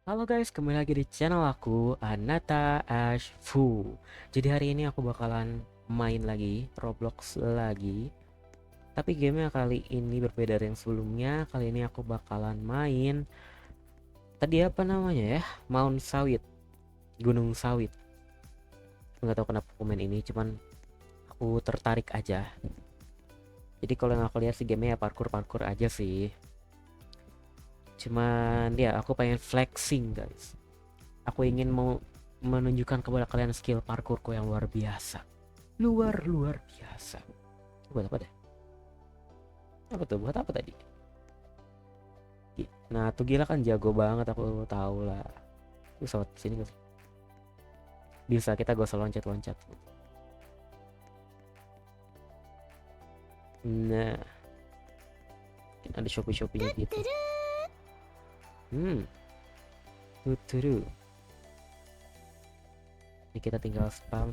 Halo guys, kembali lagi di channel aku, Anata Ashfu. Jadi hari ini aku bakalan main lagi, Roblox lagi. Tapi gamenya kali ini berbeda dari yang sebelumnya. Kali ini aku bakalan main, tadi apa namanya ya? Mount Sawit, Gunung Sawit. Nggak tahu kenapa aku main ini, cuman aku tertarik aja. Jadi kalau yang aku lihat sih gamenya ya parkour-parkour aja sih. Cuman ya aku pengen flexing guys. Aku ingin mau menunjukkan kepada kalian skill parkourku yang luar biasa. Luar biasa. Buat apa deh? Apa tuh? Buat apa tadi? Nah, tuh gila kan jago banget, aku tahu lah. Bisa sini gak sih? Bisa, kita gak usah loncat-loncat. Nah, ada Shopee-Shopee-nya gitu. Hmm, tuturu. Ini kita tinggal spam,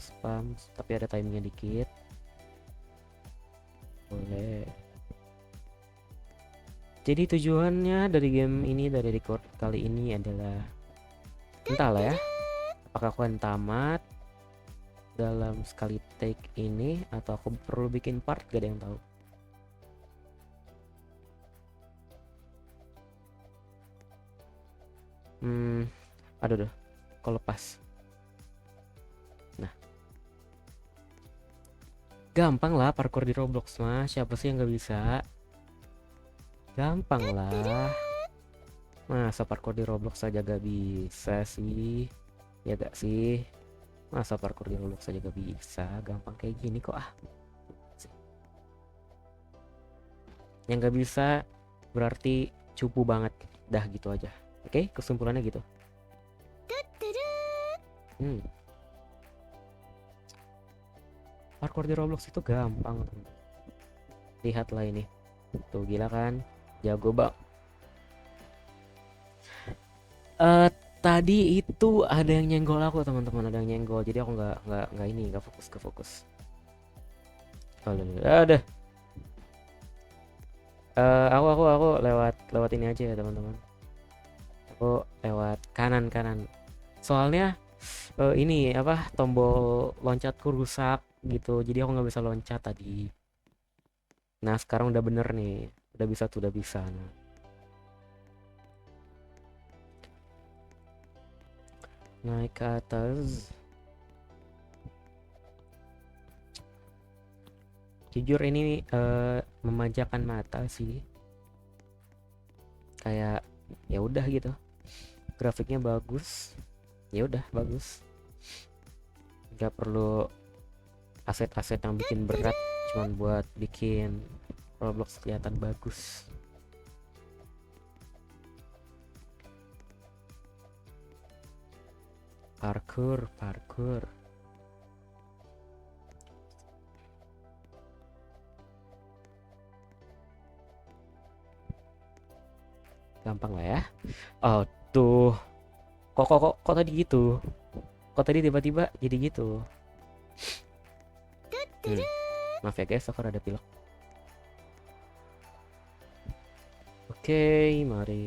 tapi ada timingnya dikit. Boleh. Jadi tujuannya dari game ini, dari record kali ini adalah entahlah ya, apakah aku akan tamat dalam sekali take ini atau aku perlu bikin part, gak ada yang tahu. Aduh deh, kok lepas. Nah, gampang lah parkour di Roblox mah, siapa sih yang nggak bisa? Gampang lah. Masa parkour di Roblox saja gak bisa sih? Ya gak sih? Masa parkour di Roblox saja gak bisa? Gampang kayak gini kok ah. Yang gak bisa berarti cupu banget. Dah gitu aja. Oke, kesimpulannya gitu. Hmm, parkour di Roblox itu gampang. Lihatlah ini. Tuh gila kan? Jago bang. Eh tadi itu ada yang nyenggol aku teman-teman, ada yang nyenggol. Jadi aku nggak ini nggak fokus ke fokus. Kalau ada aku lewat lewat ini aja ya teman-teman. Aku lewat kanan. Soalnya ini apa tombol loncatku rusak gitu. Jadi aku nggak bisa loncat tadi. Nah sekarang udah bener nih. Udah bisa tuh udah bisa. Nah, naik ke atas. Jujur ini memanjakan mata sih. Kayak ya udah gitu. Grafiknya bagus. Ya udah bagus. Gak perlu aset-aset yang bikin berat, cuman buat bikin Roblox kelihatan bagus. Parkour. Gampang lah ya. Oh tuh, kok tadi gitu? Kok tadi tiba-tiba jadi gitu? Hmm. Maaf ya guys, aku ada pilek. Oke, mari.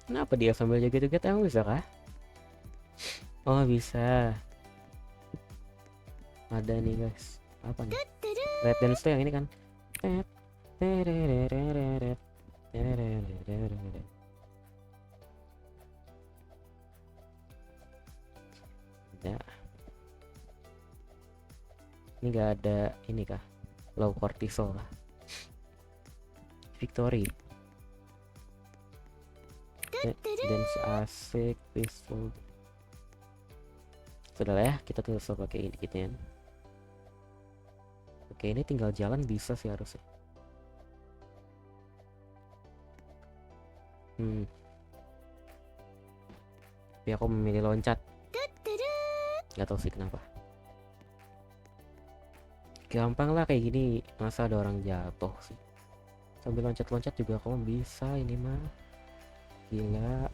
Kenapa dia sambil joget-joget emang bisa kah? Oh bisa. Ada nih guys. Apa nih? Red dance tuh yang ini kan. Ya, ini gak ada ini kah? Low cortisol lah. Victory. Dance asik, peaceful. Sudah lah ya, kita tinggal pakai ini gitu ya. Oke, ini tinggal jalan bisa sih harusnya. Tapi aku memilih loncat. Gak tahu sih kenapa. Gampang lah kayak gini. Masa ada orang jatuh sih? Sambil loncat-loncat juga kamu bisa ini mah. Gila.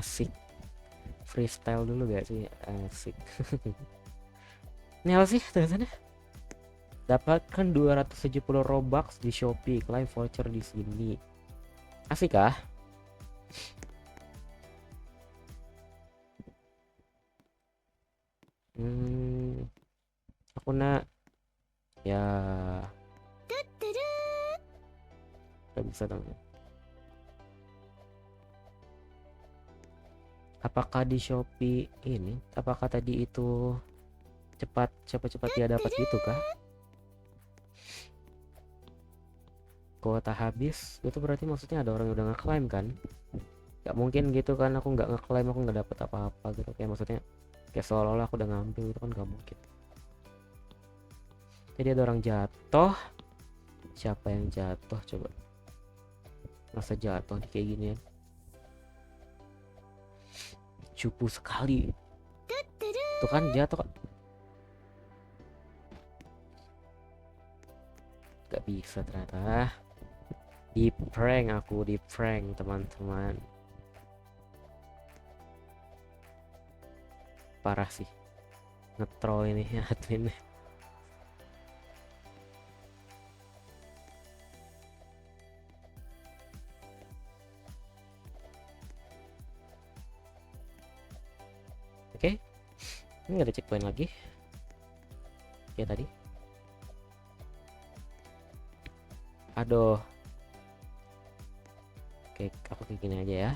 Asik. Freestyle dulu gak sih? Asik. Ini apa sih tulisannya? Dapatkan 270 Robux di Shopee, klaim voucher di sini. Asik kah? Aku nak ya gak bisa dong. Apakah di Shopee ini? Apakah tadi itu cepat dia dapat gitu kah? Kuota habis itu berarti maksudnya ada orang yang udah ngeklaim kan? Gak mungkin gitu kan, aku nggak ngeklaim aku nggak dapet apa-apa gitu, kayak maksudnya kayak seolah-olah aku udah ngambil itu kan gak mungkin. Jadi ada orang jatuh. Siapa yang jatuh coba? Masa jatuh di kayak gini ya? Cupu sekali. Tuh kan jatuh kan. Gak bisa ternyata. Di prank aku, di prank teman-teman. Parah sih. Ngetroll ini ya admin. Oke. Ini ada checkpoint lagi. Kayak tadi. Aduh. Oke, aku kayak gini aja ya.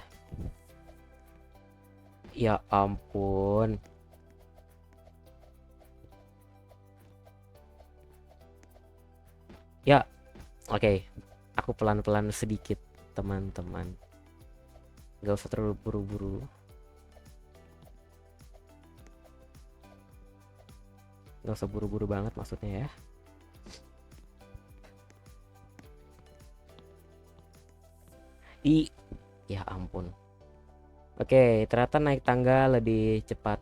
Ya ampun. Ya, oke. Aku pelan-pelan sedikit, teman-teman. Gak usah terlalu buru-buru. Gak usah buru-buru banget maksudnya ya. Ya ampun. Oke, ternyata naik tangga lebih cepat.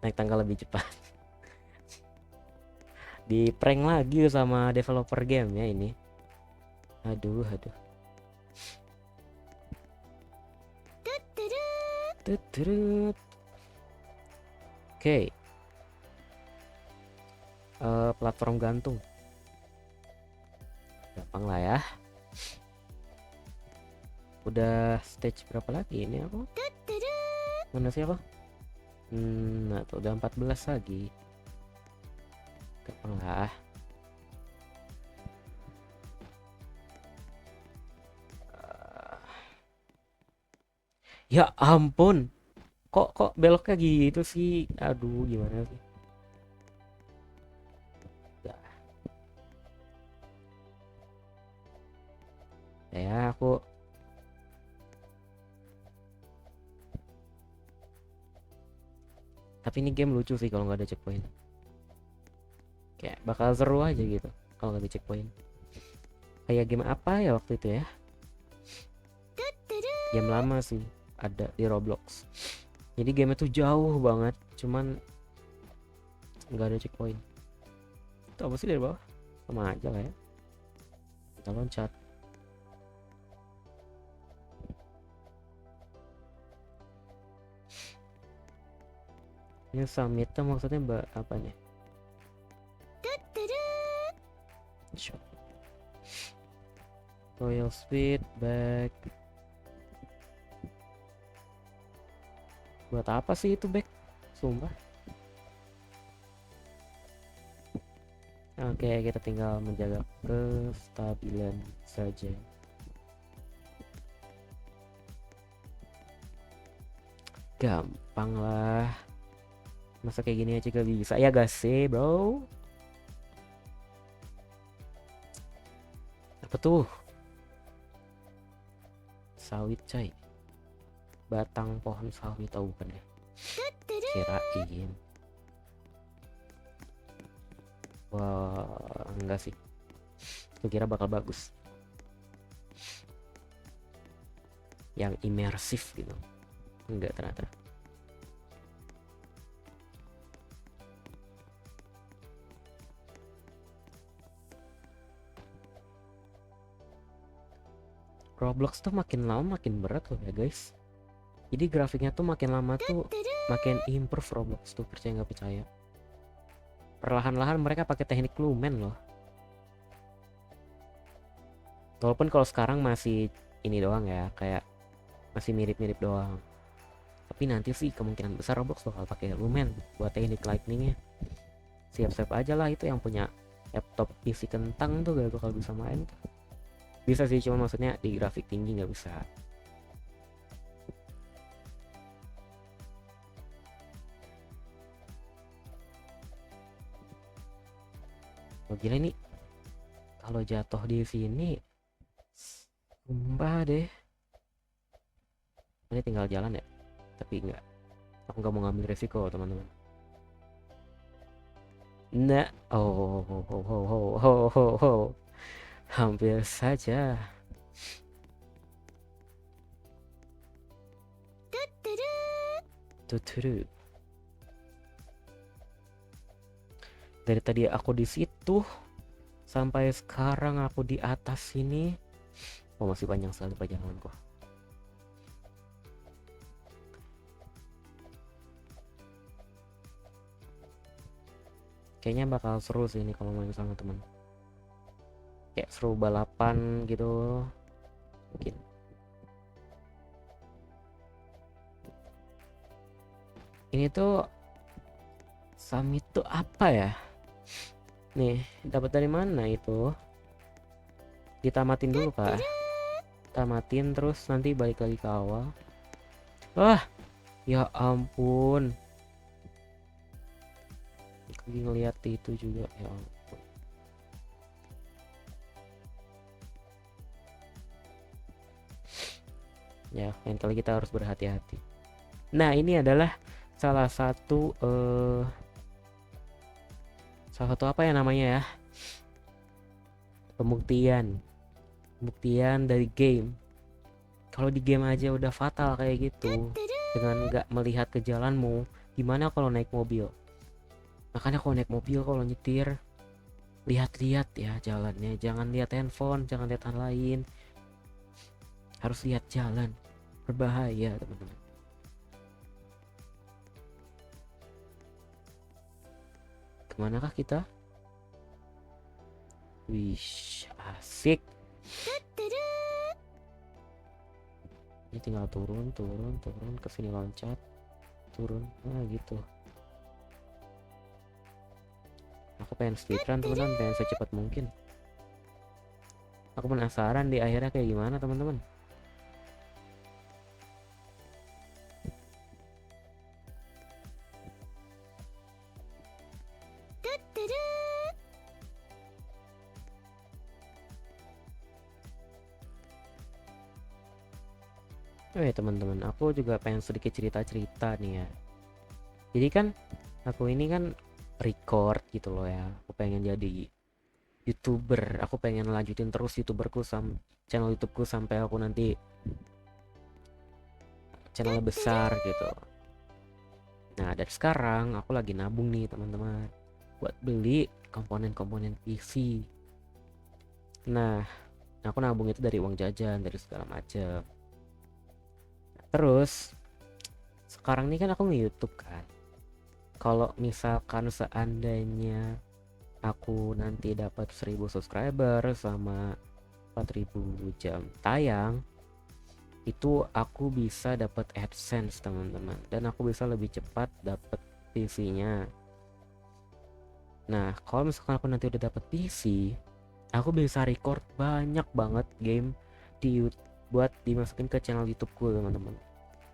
Naik tangga lebih cepat. Di prank lagi sama developer game ya ini. Aduh. Oke. Platform gantung. Gampang lah ya. Udah stage berapa lagi ini aku? Mana sih aku? Nah tuh udah 14 lagi. Gampang lah. Ya ampun. Kok beloknya gitu sih? Aduh, gimana sih? Ya, aku tapi ini game lucu sih kalau nggak ada checkpoint. Kayak bakal seru aja gitu kalau nggak ada checkpoint. Kayak game apa ya waktu itu ya? Game lama sih, ada di Roblox. Jadi game itu jauh banget, cuman nggak ada checkpoint. Itu apa sih dari bawah? Sama aja lah ya. Kita loncat. Ini summit tuh maksudnya apa nih? Shop. Royal Speed back. Buat apa sih itu back? Sumpah. Oke, kita tinggal menjaga kestabilan saja. Gampang lah. Masa kayak gini aja gak bisa ya gak sih bro? Apa tuh? Sawit coy. Batang pohon sawit, tahu bukan ya? Kirain. Wah, enggak sih. Aku kira bakal bagus. Yang imersif gitu. Enggak ternyata. Roblox tuh makin lama makin berat loh ya guys. Jadi grafiknya tuh makin lama tuh makin improve Roblox tuh, percaya nggak percaya. Perlahan-lahan mereka pakai teknik lumen loh. Walaupun kalau sekarang masih ini doang ya, kayak masih mirip-mirip doang. Tapi nanti sih kemungkinan besar Roblox bakal pakai lumen buat teknik lightningnya. Siap-siap aja lah, itu yang punya laptop PC kentang tuh gak bakal bisa main. Bisa sih, cuma maksudnya di grafik tinggi nggak bisa. Oh gila nih, kalau jatuh di sini sumpah deh. Ini tinggal jalan ya, tapi enggak, aku nggak mau ngambil resiko teman-teman. Nah, oh, hampir saja. Tuturu. Dari tadi aku di situ sampai sekarang aku di atas sini. Oh, masih panjang sekali perjalananku. Kayaknya bakal seru sih ini kalau main sama teman. Kayak seru balapan gitu. Mungkin. Ini tuh summit tuh apa ya? Nih, dapat dari mana itu? Ditamatin dulu kah? Tamatin terus nanti balik lagi ke awal. Wah, ya ampun. Lagi ngeliat itu juga, ya ampun. Ya, lain kali kita harus berhati-hati. Nah, ini adalah salah satu apa ya namanya ya? Pembuktian dari game. Kalau di game aja udah fatal kayak gitu, dengan nggak melihat ke jalanmu, gimana kalau naik mobil? Makanya kalau naik mobil, kalau nyetir, lihat-lihat ya jalannya, jangan lihat handphone, jangan lihat hal lain, harus lihat jalan, berbahaya teman-teman. Kemanakah kita? Wish, asik. Ini tinggal turun ke sini, loncat, turun, nah gitu. Aku pengen speedrun teman-teman, pengen secepat mungkin. Aku penasaran di akhirnya kayak gimana teman-teman. Oh ya teman-teman, aku juga pengen sedikit cerita-cerita nih ya. Jadi kan aku ini kan record gitu loh ya. Aku pengen jadi YouTuber. Aku pengen lanjutin terus YouTuberku channel YouTubeku sampai aku nanti channel besar gitu. Nah, dari sekarang aku lagi nabung nih teman-teman buat beli komponen-komponen PC. Nah, aku nabung itu dari uang jajan, dari segala macam. Terus sekarang nih kan aku nge-YouTube kan. Kalau misalkan seandainya aku nanti dapat 1000 subscriber sama 4000 jam tayang, itu aku bisa dapat AdSense teman-teman, dan aku bisa lebih cepat dapat PC-nya. Nah, kalau misalkan aku nanti udah dapat PC, aku bisa record banyak banget game di YouTube buat dimasukin ke channel YouTubeku teman-teman.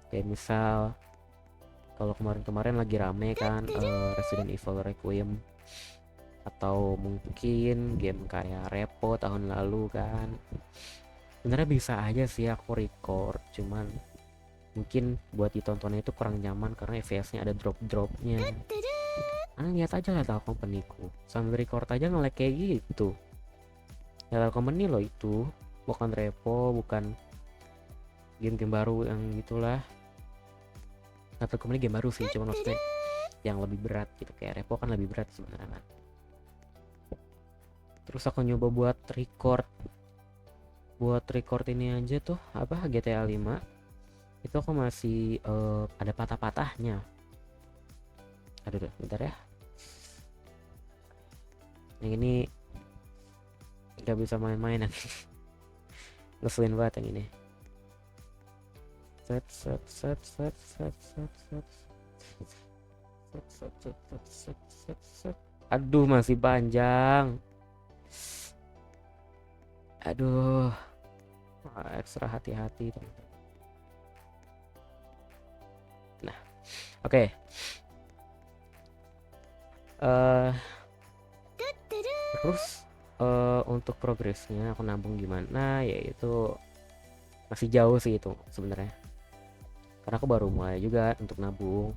Kayak misal kalau kemarin-kemarin lagi rame kan Resident Evil Requiem, atau mungkin game kayak Repo tahun lalu kan. Sebenarnya bisa aja sih aku record, cuman mungkin buat ditontonnya itu kurang nyaman karena FPS-nya ada drop-dropnya. Lihat aja lah company-ku sambil record aja nge-lag kayak gitu. Ya company loh itu, bukan Repo, bukan game-game baru yang gitulah. Atau company game baru sih, cuma maksudnya yang lebih berat gitu, kayak Repo kan lebih berat sebenarnya kan. Terus aku nyoba buat record ini aja tuh, apa, GTA 5. itu aku masih ada patah-patahnya. Aduh, bentar ya. Yang ini nggak bisa main-main lagi. Ngeselin banget yang ini. Set set set set set set set set set set set set set. Aduh, masih panjang. Aduh, ekstra hati-hati. Nah, oke. Terus untuk progresnya aku nabung gimana? Yaitu masih jauh sih itu sebenarnya. Karena aku baru mulai juga untuk nabung.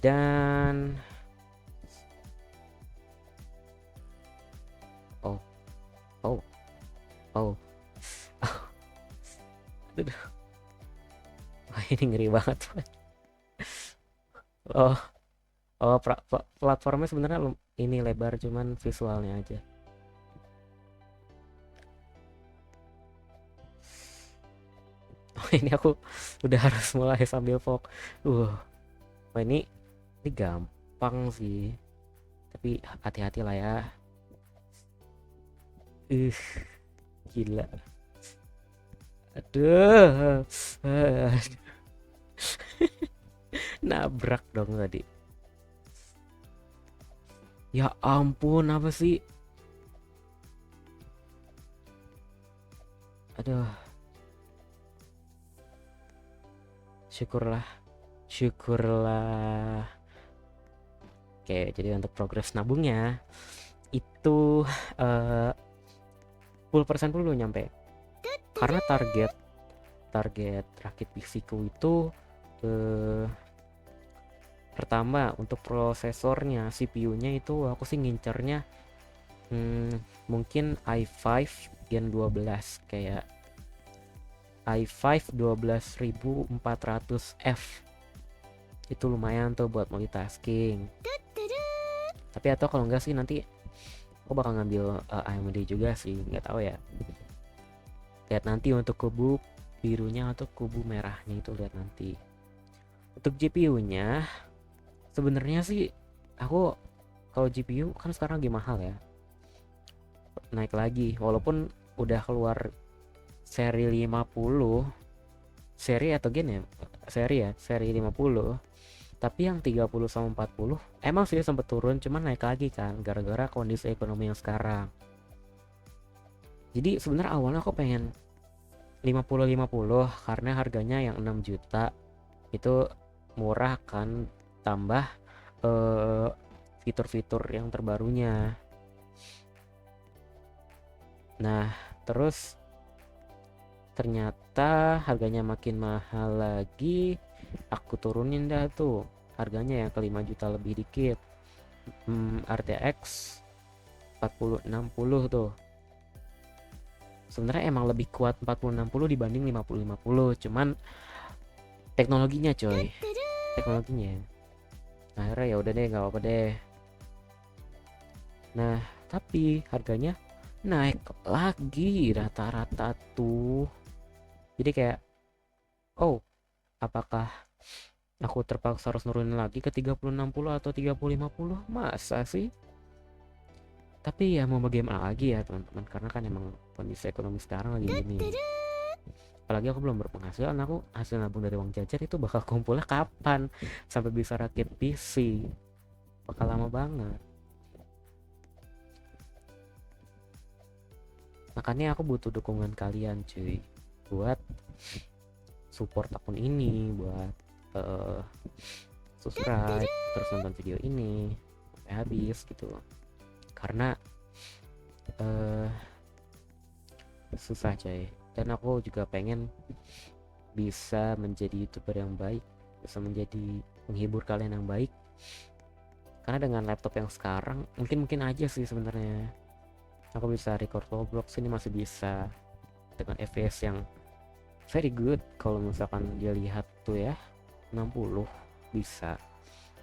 Dan oh oh oh aduh, wah, ini ngeri banget. Oh oh platformnya sebenarnya ini lebar, cuman visualnya aja. Oh, ini aku udah harus mulai sambil fok. Wah, ini gampang sih, tapi hati-hati lah ya. uh Gila. Aduh. Nabrak dong tadi. Ya ampun, apa sih? Aduh, syukurlah, syukurlah. Oke, jadi untuk progres nabungnya itu eh, 10% dulu nyampe. Karena target rakit PC-ku itu pertama untuk prosesornya, CPU-nya itu aku sih ngincernya mungkin i5 Gen 12 kayak i5 12400F. Itu lumayan tuh buat multitasking. Tapi atau kalau enggak sih nanti aku bakal ngambil AMD juga sih, nggak tahu ya. Lihat nanti untuk kubu birunya atau kubu merahnya, itu lihat nanti. Untuk GPU-nya sebenarnya sih aku, kalau GPU kan sekarang lagi mahal ya, naik lagi walaupun udah keluar seri 50, seri atau gen ya, seri 50. Tapi yang 30 sama 40 emang sih sempat turun, cuman naik lagi kan gara-gara kondisi ekonomi yang sekarang. Jadi sebenarnya awalnya aku pengen 50-50 karena harganya yang 6 juta itu murah kan, tambah fitur-fitur yang terbarunya. Nah, terus ternyata harganya makin mahal lagi. Aku turunin dah tuh harganya yang ke 5 juta lebih dikit. RTX 4060 tuh. Sebenarnya emang lebih kuat 4060 dibanding 5050, cuman teknologinya coy, teknologinya. Nah, akhirnya ya udah deh, nggak apa-apa deh. Nah, tapi harganya naik lagi rata-rata tuh. Jadi kayak, oh, apakah aku terpaksa harus nurunin lagi ke 3060 atau 3050? Masa sih? Tapi ya mau bagaimana lagi ya teman-teman, karena kan emang kondisi ekonomi sekarang lagi gini. Apalagi aku belum berpenghasilan, aku hasil nabung dari uang jajan itu bakal kumpulnya kapan sampai bisa rakit PC? Bakal lama banget. Makanya aku butuh dukungan kalian cuy, buat support akun ini, buat subscribe, terus nonton video ini sampai habis gitu. Karena susah coy, dan aku juga pengen bisa menjadi YouTuber yang baik, bisa menjadi penghibur kalian yang baik. Karena dengan laptop yang sekarang mungkin aja sih sebenarnya aku bisa record Roblox ini, masih bisa dengan FPS yang very good. Kalau misalkan dia lihat tuh ya 60 bisa.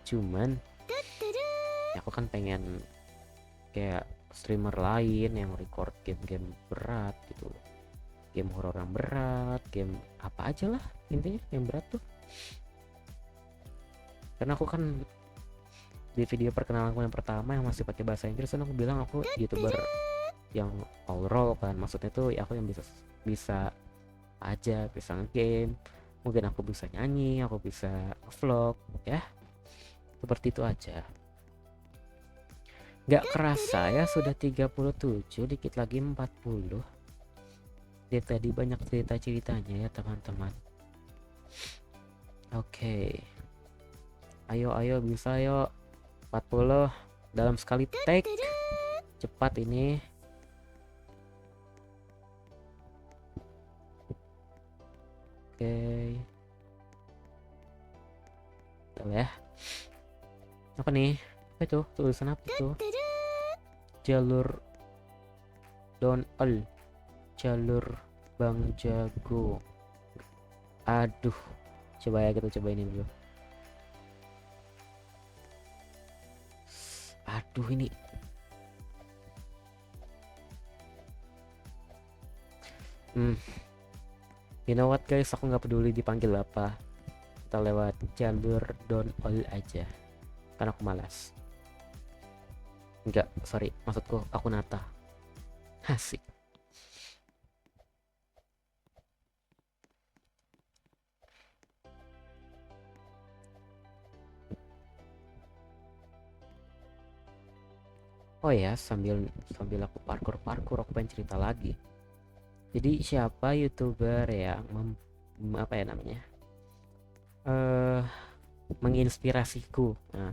Cuman ya aku kan pengen kayak streamer lain yang record game-game berat gitu, game horor yang berat, game apa aja lah intinya yang berat tuh. Karena aku kan di video perkenalanku yang pertama yang masih pakai bahasa Inggris kan aku bilang aku YouTuber yang overall kan, maksudnya tuh ya aku yang bisa bisa aja, bisa game, mungkin aku bisa nyanyi, aku bisa vlog ya, seperti itu aja. Gak kerasa ya sudah 37, dikit lagi 40. Dia tadi banyak cerita-ceritanya ya teman-teman. Oke. Ayo bisa yuk. 40 dalam sekali take. Cepat ini. Oke. Tuh ya. Apa nih? Apa itu? Tulisan apa itu? Jalur Don L. Jalur Bang Jago. Aduh. Coba ya kita coba ini dulu. Aduh ini. You know what guys, aku nggak peduli dipanggil apa. Kita lewat jalur Don All aja. Karena aku malas. Enggak, sorry, maksudku aku Nata. Asik. Oh ya, sambil aku parkur aku pengen cerita lagi. Jadi siapa YouTuber yang apa ya namanya? Menginspirasiku. Nah,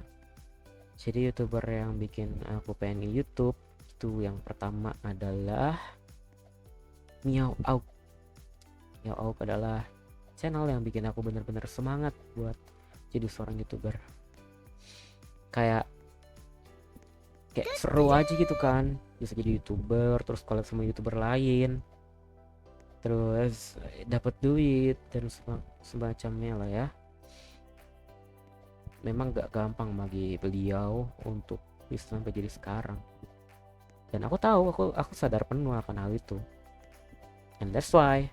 jadi YouTuber yang bikin aku pengen YouTube itu yang pertama adalah Meow Out. Meow Out adalah channel yang bikin aku bener-bener semangat buat jadi seorang YouTuber. Kayak seru aja gitu kan, bisa jadi YouTuber, terus collab sama YouTuber lain, terus dapat duit dan semacamnya lah ya. Memang gak gampang bagi beliau untuk bisa sampai jadi sekarang, dan aku tahu, aku sadar penuh akan hal itu, and that's why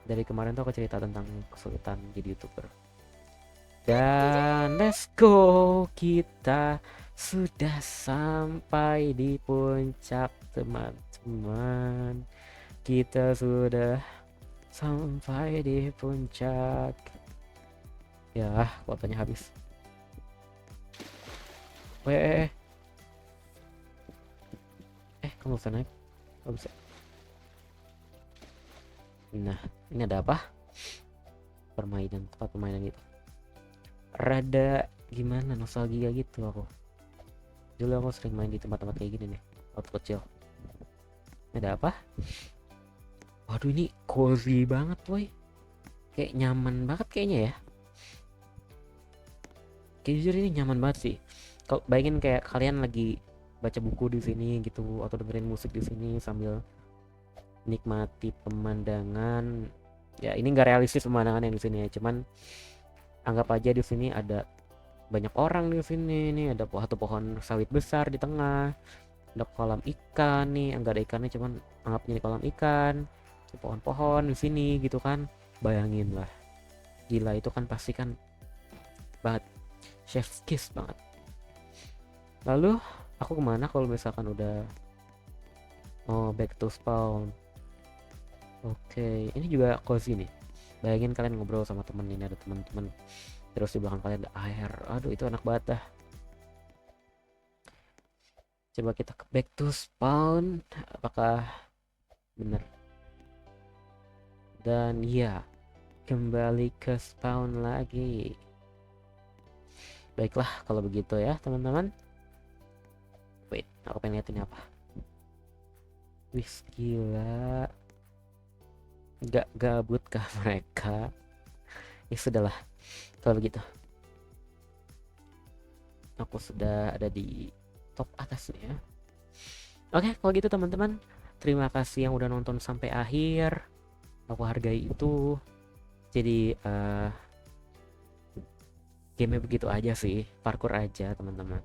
dari kemarin tuh aku cerita tentang kesulitan jadi YouTuber. Dan let's go, kita sudah sampai di puncak teman-teman. Kita sudah sampai di puncak. Ya, kuotanya habis. Kamu bisa naik? Gak bisa. Nah, ini ada apa? Tempat permainan gitu. Rada gimana, nostalgia gitu aku. Dulu aku sering main di tempat-tempat kayak gini nih, waktu kecil. Ini ada apa? Waduh, ini cozy banget boy, kayak nyaman banget kayaknya ya. Kayak jujur ini nyaman banget sih. Kalau bayangin kayak kalian lagi baca buku di sini gitu, atau dengerin musik di sini sambil nikmati pemandangan. Ya ini nggak realistis pemandangan yang di sini ya, cuman anggap aja di sini ada banyak orang di sini nih, ada satu pohon sawit besar di tengah, ada kolam ikan nih, enggak ada ikannya cuman anggapnya di kolam ikan, pohon-pohon di sini gitu kan. Bayangin lah, gila itu kan pasti kan banget, chef's kiss banget. Lalu aku kemana kalau misalkan udah back to spawn? Oke, ini juga cozy nih. Bayangin kalian ngobrol sama temen, ini ada teman-teman, terus di belakang kalian ada air. Aduh itu enak banget dah. Coba kita ke back to spawn, apakah benar? Dan ya, kembali ke spawn lagi. Baiklah kalau begitu ya teman-teman. Wait, aku pengen lihat ini apa. Wih gila, gak gabut kah mereka? Ya sudahlah kalau begitu, aku sudah ada di top atasnya. Oke kalau gitu teman-teman, terima kasih yang udah nonton sampai akhir, aku hargai itu. Jadi game begitu aja sih, parkour aja teman-teman.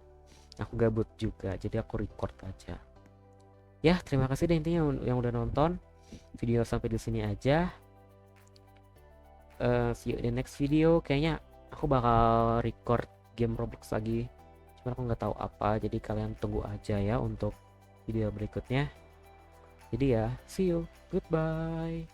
Aku gabut juga jadi aku record aja ya. Terima kasih deh intinya yang udah nonton. video sampai di sini aja. See you in the next video. Kayaknya aku bakal record game Roblox lagi, cuman aku nggak tahu apa, jadi kalian tunggu aja ya untuk video berikutnya. Jadi ya, see you, goodbye.